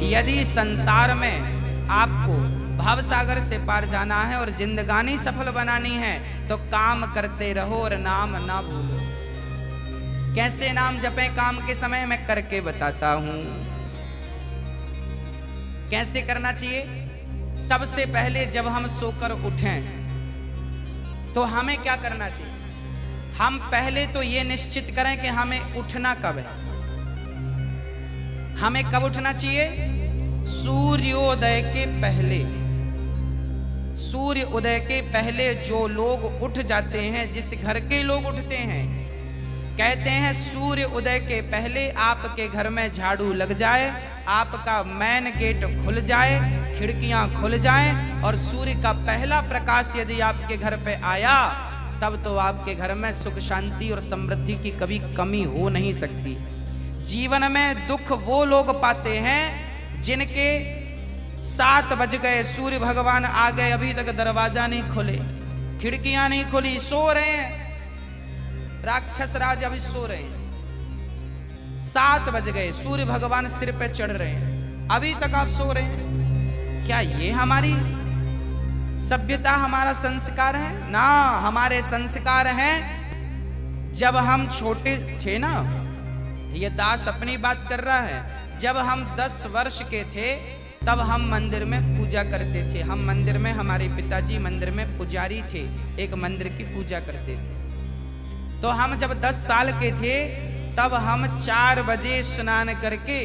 यदि संसार में आपको भव सागर से पार जाना है और जिंदगानी सफल बनानी है तो काम करते रहो और नाम ना भूलो। कैसे नाम जपें काम के समय मैं करके बताता हूं। कैसे करना चाहिए? सबसे पहले जब हम सोकर उठें तो हमें क्या करना चाहिए? हम पहले तो ये निश्चित करें कि हमें उठना कब है। हमें कब उठना चाहिए? सूर्योदय के पहले। सूर्य उदय के पहले जो लोग उठ जाते हैं, जिस घर के लोग उठते हैं, कहते हैं सूर्य उदय के पहले आपके घर में झाड़ू लग जाए, आपका मेन गेट खुल जाए, खिड़कियां खुल जाएं और सूर्य का पहला प्रकाश यदि आपके घर पे आया तब तो आपके घर में सुख शांति और समृद्धि की कभी कमी हो नहीं सकती। जीवन में दुख वो लोग पाते हैं जिनके 7 बज गए, सूर्य भगवान आ गए, अभी तक दरवाजा नहीं खुले, खिड़कियां नहीं खुली, सो रहे हैं, राक्षस राज अभी सो रहे हैं। 7 बज गए, सूर्य भगवान सिर पे चढ़ रहे हैं, अभी तक आप सो रहे हैं। क्या ये हमारी सभ्यता, हमारा संस्कार है? ना, हमारे संस्कार हैं जब हम छोटे थे ना, ये दास अपनी बात कर रहा है, जब हम 10 वर्ष के थे तब हम मंदिर में पूजा करते थे। हम मंदिर में, हमारे पिताजी मंदिर में पुजारी थे, एक मंदिर की पूजा करते थे। तो हम जब 10 साल के थे तब हम 4 बजे स्नान करके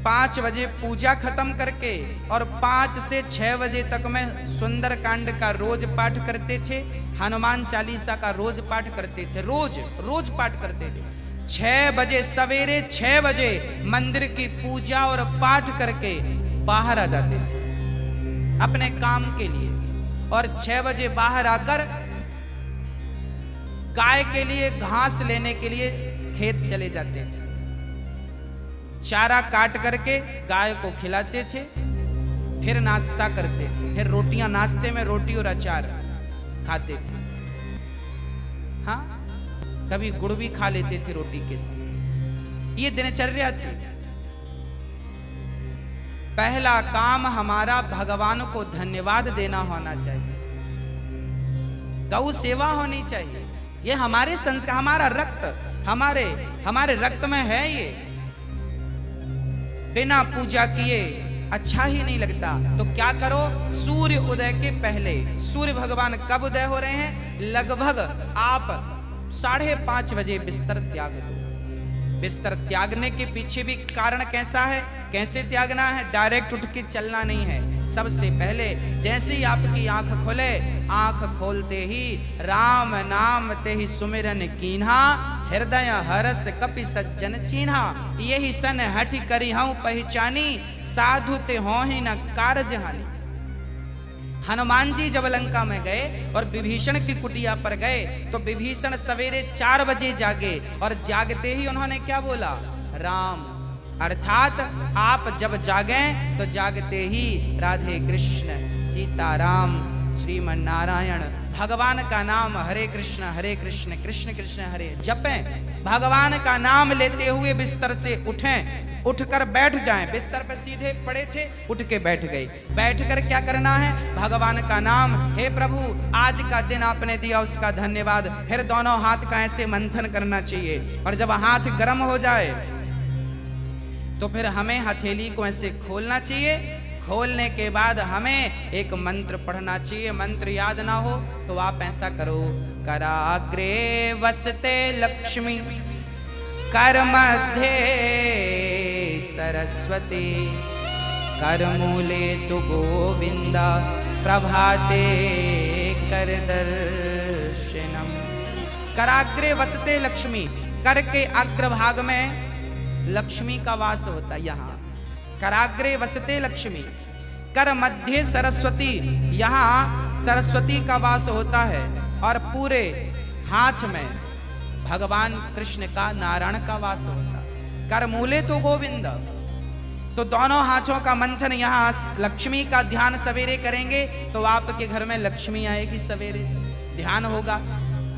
5 बजे पूजा खत्म करके और 5 से 6 बजे तक में सुंदर कांड का रोज पाठ करते थे, हनुमान चालीसा का रोज पाठ करते थे, रोज पाठ करते थे। 6 बजे, सवेरे 6 बजे मंदिर की पूजा और पाठ करके बाहर आ जाते थे अपने काम के लिए, और 6 बजे बाहर आकर गाय के लिए घास लेने के लिए खेत चले जाते थे। चारा काट करके गाय को खिलाते थे, फिर नाश्ता करते थे, फिर रोटियां, नाश्ते में रोटी और अचार खाते थे। हाँ, कभी गुड़ भी खा लेते थे रोटी के साथ। ये दिनचर्या थी। पहला काम हमारा भगवान को धन्यवाद देना होना चाहिए, गौ सेवा होनी चाहिए। ये हमारे संस्कार, हमारा रक्त, हमारे रक्त में है। ये बिना पूजा किए अच्छा ही नहीं लगता। तो क्या करो? सूर्य उदय के पहले, सूर्य भगवान कब उदय हो रहे हैं? लगभग आप 5:30 बजे बिस्तर त्याग दो। बिस्तर त्यागने के पीछे भी कारण कैसा है? कैसे त्यागना है? डायरेक्ट उठ के चलना नहीं है। सबसे पहले जैसे ही आपकी आंख खुले, आंख खोलते ही राम नाम ते ही सुमिरन कीन्हा, हृदय हरस कपि सज्जन चीन्हा। यही सन हटि करी हूं पहचानी, साधु ते हो ही न कारज हानि। हनुमान जी जब लंका में गए और विभीषण की कुटिया पर गए तो विभीषण सवेरे 4 बजे जागे और जागते ही उन्होंने क्या बोला? राम। अर्थात आप जब जागें तो जागते ही राधे कृष्ण, सीताराम, श्रीमन नारायण, भगवान का नाम हरे कृष्ण कृष्ण कृष्ण हरे जपें। भगवान का नाम लेते हुए बिस्तर से उठें, उठकर बैठ जाएं। बिस्तर पर सीधे पड़े थे, उठ के बैठ गए। बैठकर क्या करना है? भगवान का नाम, हे प्रभु आज का दिन आपने दिया उसका धन्यवाद। फिर दोनों हाथ का ऐसे मंथन करना चाहिए और जब हाथ गर्म हो जाए तो फिर हमें हथेली को ऐसे खोलना चाहिए। खोलने के बाद हमें एक मंत्र पढ़ना चाहिए। मंत्र याद ना हो तो आप ऐसा करो, कराग्रे वसते लक्ष्मी, कर मध्य सरस्वती, कर मूले तु गोविंदा, प्रभाते कर दर्शनम। कराग्रे वसते लक्ष्मी, कर के अग्रभाग में लक्ष्मी का वास होता है। यहाँ कराग्रे वसते लक्ष्मी, कर मध्य सरस्वती, यहाँ सरस्वती का वास होता है, और पूरे हाथ में भगवान कृष्ण का, नारायण का वास होता है। कर मूले तो गोविंद। तो दोनों हाथों का मंथन, यहाँ लक्ष्मी का ध्यान सवेरे करेंगे तो आपके घर में लक्ष्मी आएगी। सवेरे से ध्यान होगा,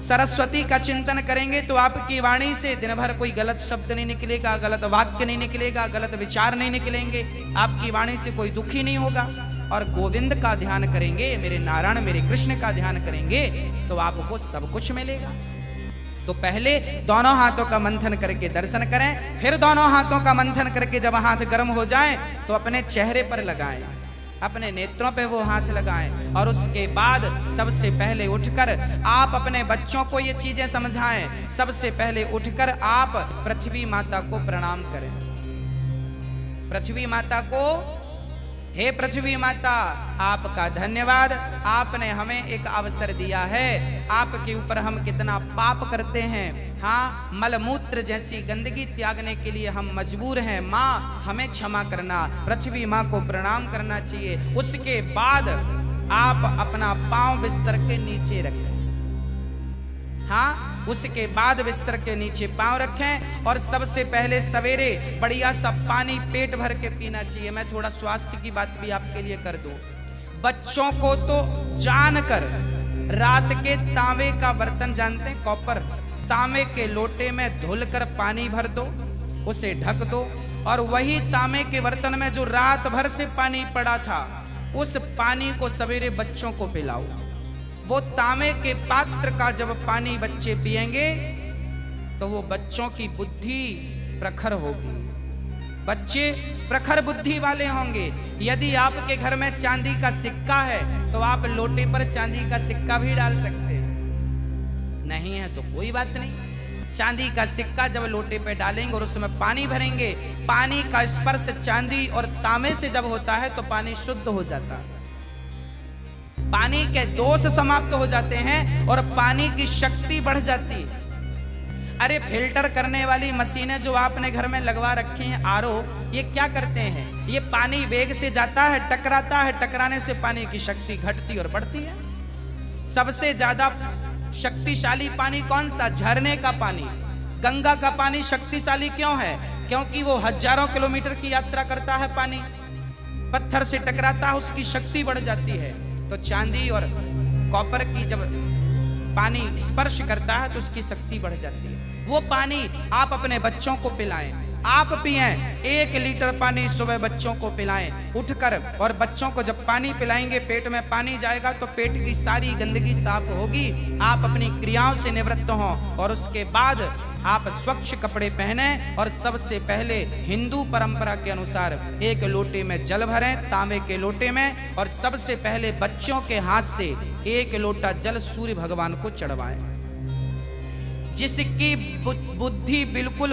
सरस्वती का चिंतन करेंगे तो आपकी वाणी से दिन भर कोई गलत शब्द नहीं निकलेगा, गलत वाक्य नहीं निकलेगा, गलत विचार नहीं निकलेंगे, आपकी वाणी से कोई दुखी नहीं होगा। और गोविंद का ध्यान करेंगे, मेरे नारायण मेरे कृष्ण का ध्यान करेंगे तो आपको सब कुछ मिलेगा। तो पहले दोनों हाथों का मंथन करके दर्शन करें, फिर दोनों हाथों का मंथन करके जब हाथ गर्म हो जाए तो अपने चेहरे पर लगाएं, अपने नेत्रों पे वो हाथ लगाएं। और उसके बाद सबसे पहले उठकर आप अपने बच्चों को ये चीजें समझाएं। सबसे पहले उठकर आप पृथ्वी माता को प्रणाम करें। पृथ्वी माता को, हे पृथ्वी माता, आपका धन्यवाद, आपने हमें एक अवसर दिया है। आपके ऊपर हम कितना पाप करते हैं, हाँ, मलमूत्र जैसी गंदगी त्यागने के लिए हम मजबूर हैं। माँ हमें क्षमा करना। पृथ्वी माँ को प्रणाम करना चाहिए। उसके बाद आप अपना पांव बिस्तर के नीचे रखें, हाँ, उसके बाद बिस्तर के नीचे पांव रखें। और सबसे पहले सवेरे बढ़िया सा पानी पेट भर के पीना चाहिए। मैं थोड़ा स्वास्थ्य की बात भी आपके लिए कर दूं। बच्चों को तो जानकर रात के तांबे का बर्तन, जानते हैं, कॉपर, तांबे के लोटे में धुलकर पानी भर दो, उसे ढक दो, और वही तांबे के बर्तन में जो रात भर से पानी पड़ा था उस पानी को सवेरे बच्चों को पिलाओ। वो तांबे के पात्र का जब पानी बच्चे पिएंगे तो वो बच्चों की बुद्धि प्रखर होगी, बच्चे प्रखर बुद्धि वाले होंगे। यदि आपके घर में चांदी का सिक्का है तो आप लोटे पर चांदी का सिक्का भी डाल सकते हैं, नहीं है तो कोई बात नहीं। चांदी का सिक्का जब लोटे पे डालेंगे और उसमें पानी भरेंगे, पानी का स्पर्श चांदी और तांबे से जब होता है तो पानी शुद्ध हो जाता है, पानी के दोष समाप्त हो जाते हैं और पानी की शक्ति बढ़ जाती है। अरे फिल्टर करने वाली मशीनें जो आपने घर में लगवा रखी हैं, आरओ, ये क्या करते हैं? ये पानी वेग से जाता है, टकराता है, टकराने से पानी की शक्ति घटती और बढ़ती है। सबसे ज्यादा शक्तिशाली पानी कौन सा? झरने का पानी। गंगा का पानी शक्तिशाली क्यों है? क्योंकि वो हजारों किलोमीटर की यात्रा करता है, पानी पत्थर से टकराता है, उसकी शक्ति बढ़ जाती है। तो चांदी और कॉपर की जब पानी स्पर्श करता है तो उसकी शक्ति बढ़ जाती है। वो पानी आप अपने बच्चों को पिलाएं, आप पिएं। 1 लीटर पानी सुबह बच्चों को पिलाएं उठकर, और बच्चों को जब पानी पिलाएंगे पेट में पानी जाएगा तो पेट की सारी गंदगी साफ होगी, आप अपनी क्रियाओं से निवृत्त हों। और उसके बाद आप स्वच्छ कपड़े पहने और सबसे पहले हिंदू परंपरा के अनुसार 1 लोटे में जल भरें, तांबे के लोटे में, और सबसे पहले बच्चों के हाथ से 1 लोटा जल सूर्य भगवान को चढ़वाएं। जिसकी बुद्धि बिल्कुल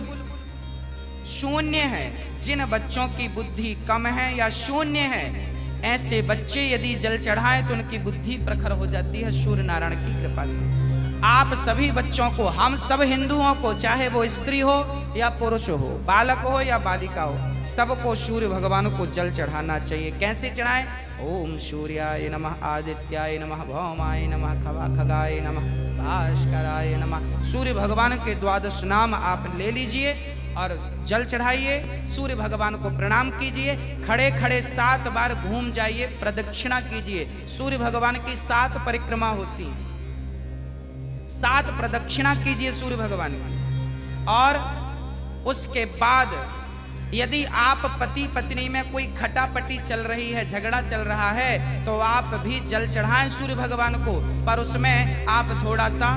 शून्य है, जिन बच्चों की बुद्धि कम है या शून्य है, ऐसे बच्चे यदि जल चढ़ाएं तो उनकी बुद्धि प्रखर हो जाती है सूर्य नारायण की कृपा से। आप सभी बच्चों को, हम सब हिंदुओं को, चाहे वो स्त्री हो या पुरुष हो, बालक हो या बालिका हो, सबको सूर्य भगवान को जल चढ़ाना चाहिए। कैसे चढ़ाएं? ओम सूर्याय नमः, आदित्याय नमः, भौमाय नमः, खगाय नमः, भास्कराय नमः। सूर्य भगवान के 12 नाम आप ले लीजिए और जल चढ़ाइए, सूर्य भगवान को प्रणाम कीजिए, खड़े खड़े 7 बार घूम जाइए, प्रदक्षिणा कीजिए। सूर्य भगवान की 7 परिक्रमा होती है, 7 प्रदक्षिणा कीजिए सूर्य भगवान की। और उसके बाद यदि आप पति पत्नी में कोई खटापटी चल रही है, झगड़ा चल रहा है, तो आप भी जल चढ़ाएं सूर्य भगवान को, पर उसमें आप थोड़ा सा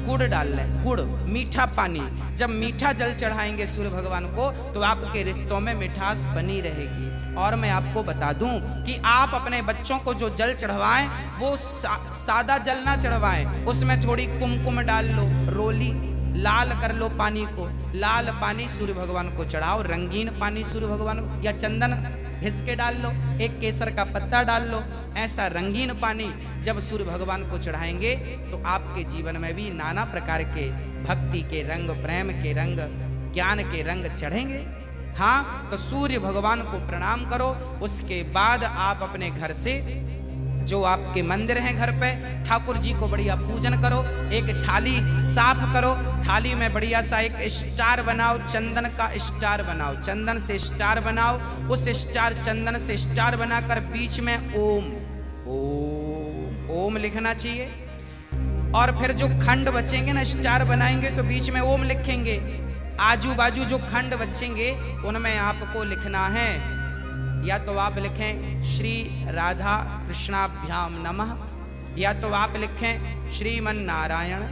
गुड़ डाल लें, गुड़, मीठा पानी। जब मीठा जल चढ़ाएंगे सूर्य भगवान को तो आपके रिश्तों में मिठास बनी रहेगी। और मैं आपको बता दूं कि आप अपने बच्चों को जो जल चढ़वाएं वो सादा जल ना चढ़वाएं, उसमें थोड़ी कुमकुम डाल लो, रोली लाल कर लो पानी को, लाल पानी सूर्य भगवान को चढ़ाओ, रंगीन पानी सूर्य भगवान को, या चंदन घिस के डाल लो, एक केसर का पत्ता डाल लो, ऐसा रंगीन पानी जब सूर्य भगवान को चढ़ाएंगे तो आपके जीवन में भी नाना प्रकार के भक्ति के रंग, प्रेम के रंग, ज्ञान के रंग चढ़ेंगे। हाँ, तो सूर्य भगवान को प्रणाम करो। उसके बाद आप अपने घर से, जो आपके मंदिर हैं घर पे, ठाकुर जी को बढ़िया पूजन करो। एक थाली साफ करो, थाली में बढ़िया सा एक स्टार बनाओ, चंदन का स्टार बनाओ, चंदन से स्टार बनाओ। उस स्टार, चंदन से स्टार बनाकर बीच में ओम, ओम, ओम लिखना चाहिए। और फिर जो खंड बचेंगे ना, स्टार बनाएंगे तो बीच में ओम लिखेंगे। आजू बाजू जो खंड बचेंगे उनमें आपको लिखना है, या तो आप लिखें श्री राधा कृष्णाभ्याम नमः, या तो आप लिखें श्रीमन नारायण,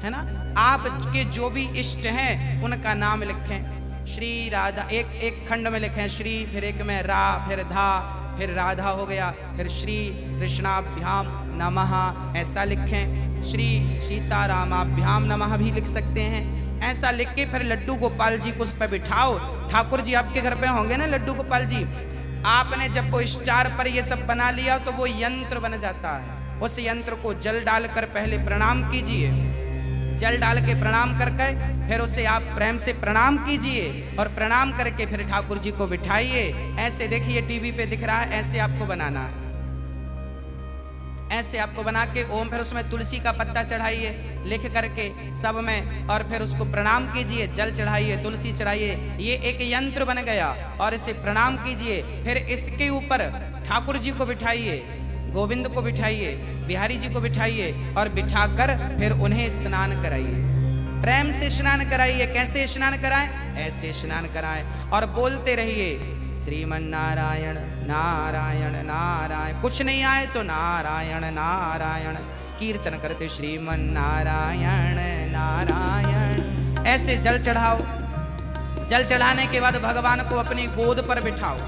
है ना। आपके जो भी इष्ट हैं उनका नाम लिखें। श्री राधा एक खंड में लिखें श्री, फिर एक में रा, फिर धा, फिर राधा हो गया, फिर श्री कृष्णाभ्याम नमः ऐसा लिखें। श्री सीतारामाभ्याम नमः भी लिख सकते हैं। ऐसा लिख के फिर लड्डू गोपाल जी को उस पर बिठाओ। ठाकुर जी आपके घर पे होंगे ना लड्डू गोपाल जी, आपने जब वो स्टार पर ये सब बना लिया तो वो यंत्र बन जाता है। उस यंत्र को जल डालकर पहले प्रणाम कीजिए, जल डाल के प्रणाम करके फिर उसे आप प्रेम से प्रणाम कीजिए, और प्रणाम करके फिर ठाकुर जी को बिठाइए। ऐसे देखिए टीवी पे दिख रहा है, ऐसे आपको बनाना है, ऐसे आपको बना के ओम, फिर उसमें तुलसी का पत्ता चढ़ाइए लिख करके सब में, और फिर उसको प्रणाम कीजिए, जल चढ़ाइए, तुलसी चढ़ाइए। ये एक यंत्र बन गया, और इसे प्रणाम कीजिए। फिर इसके ऊपर ठाकुर जी को बिठाइए, गोविंद को बिठाइए, बिहारी जी को बिठाइए, और बिठाकर फिर उन्हें स्नान कराइए, प्रेम से स्नान कराइए। कैसे स्नान कराएं? ऐसे स्नान कराएं, और बोलते रहिए श्रीमन नारायण नारायण नारायण। कुछ नहीं आए तो नारायण नारायण, कीर्तन करते श्रीमन नारायण नारायण। ऐसे जल चढ़ाओ। जल चढ़ाने के बाद भगवान को अपनी गोद पर बिठाओ।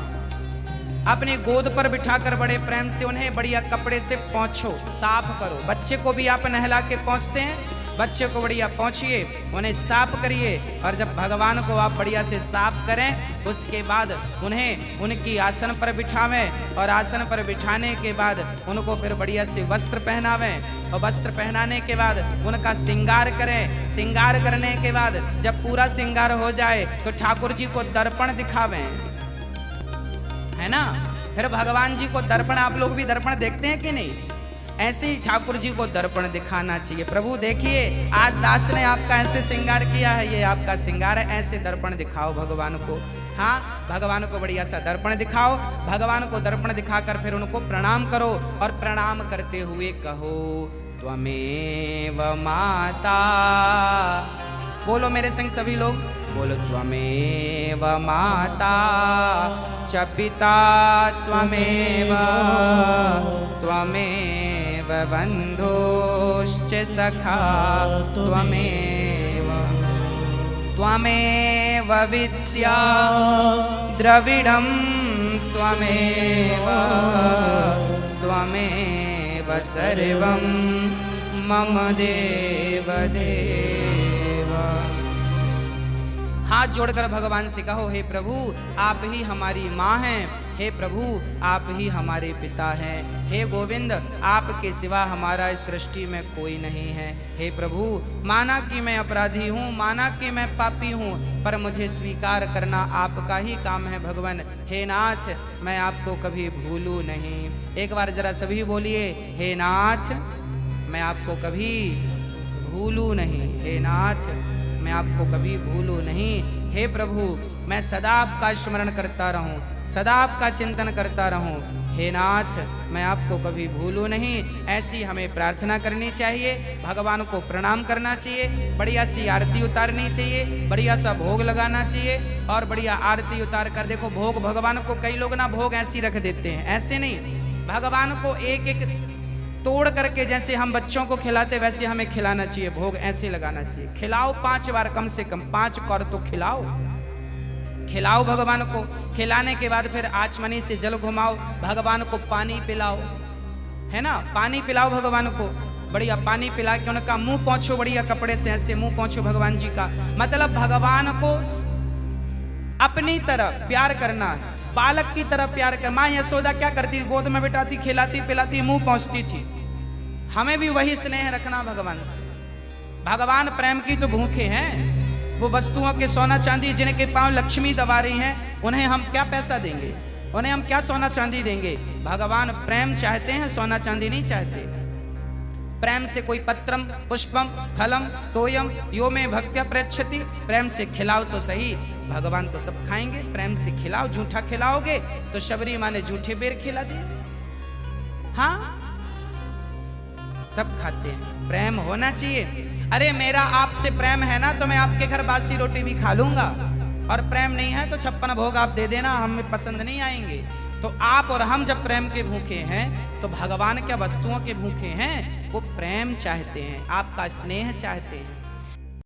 अपनी गोद पर बिठाकर बड़े प्रेम से उन्हें बढ़िया कपड़े से पोंछो, साफ करो। बच्चे को भी आप नहला के पोंछते हैं, बच्चे को बढ़िया पोंछिए, उन्हें साफ करिए। और जब भगवान को आप बढ़िया से साफ करें, उसके बाद उन्हें उनकी आसन पर बिठावें, और आसन पर बिठाने के बाद उनको फिर बढ़िया से वस्त्र पहनावें, और वस्त्र पहनाने के बाद उनका श्रृंगार करें। श्रृंगार करने के बाद जब पूरा श्रृंगार हो जाए तो ठाकुर जी को दर्पण दिखावें, है ना। फिर भगवान जी को दर्पण, आप लोग भी दर्पण देखते हैं कि नहीं? ऐसे ही ठाकुर जी को दर्पण दिखाना चाहिए। प्रभु देखिए आज दास ने आपका ऐसे श्रृंगार किया है, ये आपका श्रृंगार है, ऐसे दर्पण दिखाओ भगवान को। हाँ, भगवान को बढ़िया सा दर्पण दिखाओ। भगवान को दर्पण दिखाकर फिर उनको प्रणाम करो, और प्रणाम करते हुए कहो त्वमेव माता। बोलो मेरे संग सभी लोग, बोलो त्वमेव माता च पिता त्वमेव, त्वमेव बन्धुश्च सखा त्वमेव, त्वमेव विद्या द्रविडं त्वमेव, त्वमेव सर्वं मम देव देव। हाथ जोड़कर भगवान से कहो हे प्रभु आप ही हमारी माँ हैं, हे प्रभु आप ही हमारे पिता हैं, हे गोविंद आपके सिवा हमारा इस सृष्टि में कोई नहीं है। हे प्रभु माना कि मैं अपराधी हूँ, माना कि मैं पापी हूँ, पर मुझे स्वीकार करना आपका ही काम है भगवान। हे नाथ मैं आपको कभी भूलूं नहीं। एक बार जरा सभी बोलिए, हे नाथ मैं आपको कभी भूलूं नहीं, हे नाथ मैं आपको कभी भूलूं नहीं। हे प्रभु मैं सदा आपका स्मरण करता रहूं, सदा आपका चिंतन करता रहूं। हे नाथ मैं आपको कभी भूलूं नहीं। ऐसी हमें प्रार्थना करनी चाहिए, भगवान को प्रणाम करना चाहिए, बढ़िया सी आरती उतारनी चाहिए, बढ़िया सा भोग लगाना चाहिए, और बढ़िया आरती उतार कर देखो भोग भगवान को, कई लोग ना भोग ऐसी रख देते हैं, ऐसे नहीं, भगवान को एक एक तोड़ करके जैसे हम बच्चों को खिलाते वैसे हमें खिलाना चाहिए, भोग ऐसे लगाना चाहिए। खिलाओ 5 बार, कम से कम 5 कौर तो खिलाओ, खिलाओ भगवान को। खिलाने के बाद फिर आचमनी से जल घुमाओ, भगवान को पानी पिलाओ, है ना, पानी पिलाओ भगवान को, बढ़िया पानी पिला के उनका मुंह पोंछो, बढ़िया कपड़े से ऐसे मुंह पोंछो भगवान जी का। मतलब भगवान को अपनी तरह प्यार करना है, बालक की तरह प्यार कर। माँ यशोदा क्या करती, गोद में बिठाती, खिलाती पिलाती, मुंह पहुंचती थी। हमें भी वही स्नेह रखना भगवान से। भगवान प्रेम की तो भूखे हैं, वो वस्तुओं के सोना चांदी जिनके पांव लक्ष्मी दबा रही हैं, उन्हें हम क्या पैसा देंगे, उन्हें हम क्या सोना चांदी देंगे। भगवान प्रेम चाहते हैं, सोना चांदी नहीं चाहते। प्रेम से कोई पत्रम पुष्पम फलम तोयम यो में भक्त्या प्रयच्छति, प्रेम से खिलाओ तो सही, भगवान तो सब खाएंगे। प्रेम से खिलाओ, झूठा खिलाओगे तो शबरी माँ ने झूठे बेर खिला दिए। हाँ सब खाते हैं। प्रेम होना चाहिए। अरे मेरा आपसे प्रेम है ना तो मैं आपके घर बासी रोटी भी खा लूंगा, और प्रेम नहीं है तो 56 भोग आप दे देना, हमें पसंद नहीं आएंगे। तो आप और हम जब प्रेम के भूखे हैं तो भगवान क्या वस्तुओं के भूखे हैं? वो प्रेम चाहते हैं, आपका स्नेह चाहते हैं।